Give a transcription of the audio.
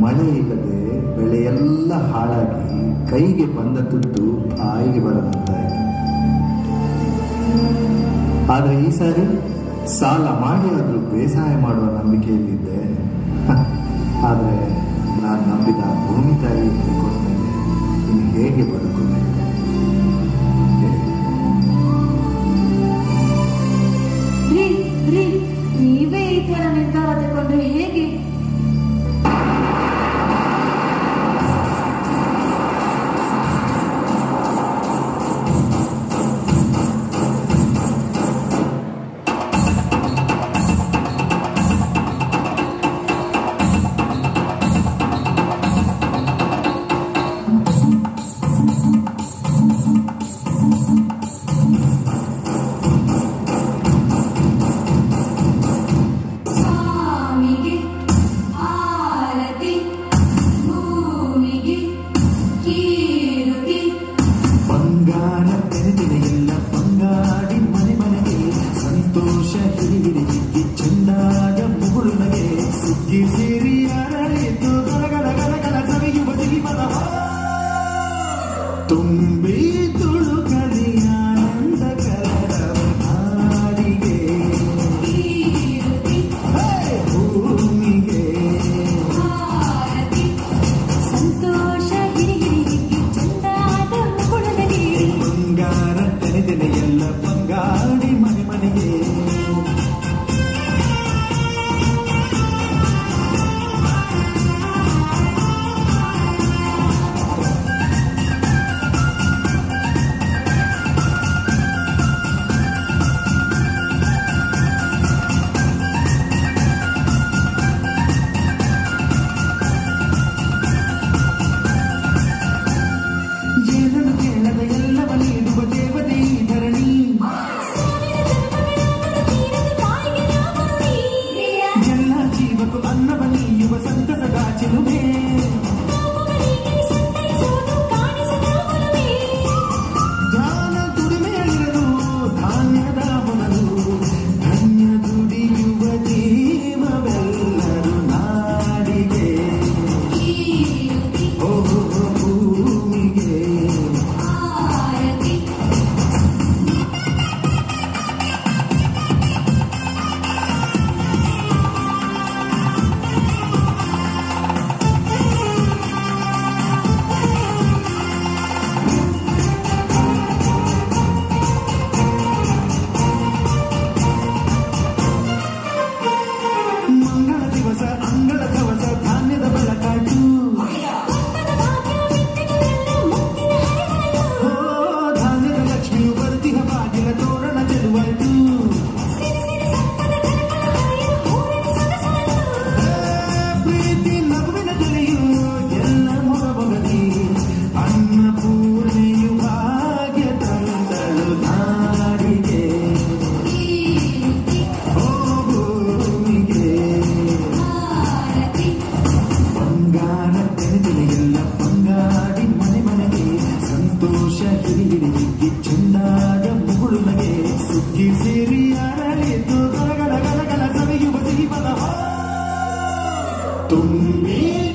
ಮಳೆ ಇಲ್ಲದೆ ಬೆಳೆಯೆಲ್ಲ ಹಾಳಾಗಿ ಕೈಗೆ ಬಂದ ತುತ್ತು ಬಾಯಿಗೆ ಬರದಂತಾಯಿತು. ಆದರೆ ಈ ಸಾರಿ ಸಾಲ ಮಾಡಿ ಆದರೂ ಬೇಸಾಯ ಮಾಡುವ ನಂಬಿಕೆಯಲ್ಲಿದ್ದೆ. ಆದರೆ ನಾನು ನಂಬಿದ ಭೂಮಿ ತಾಯಿ ತಿಳ್ಕೊಂಡ್ಮೇಲೆ ಇನ್ನು ಹೇಗೆ ಬದುಕುತ್ತೇನೆ? ನೀವೇ ಈ ತರ ನಿರ್ಧಾರ ತಗೊಂಡ್ರೆ ಹೇಗೆ? ತುಂಬಿ ತುಳುಕಲಿ ಆನಂದ ಕಲರವ ನಾಡಿಗೆ ಭೂಮಿಗೆ ಸಂತೋಷ ಹಿರಿಗಿರಿ ಚಂದಾದ ಮುಗುಳನಗೆ ಬಂಗಾರ ತೆನೆದೆನೆ ಎಲ್ಲ ಬಂಗಾಡಿ ಮನೆ ಮನೆಗೆ तुम्हें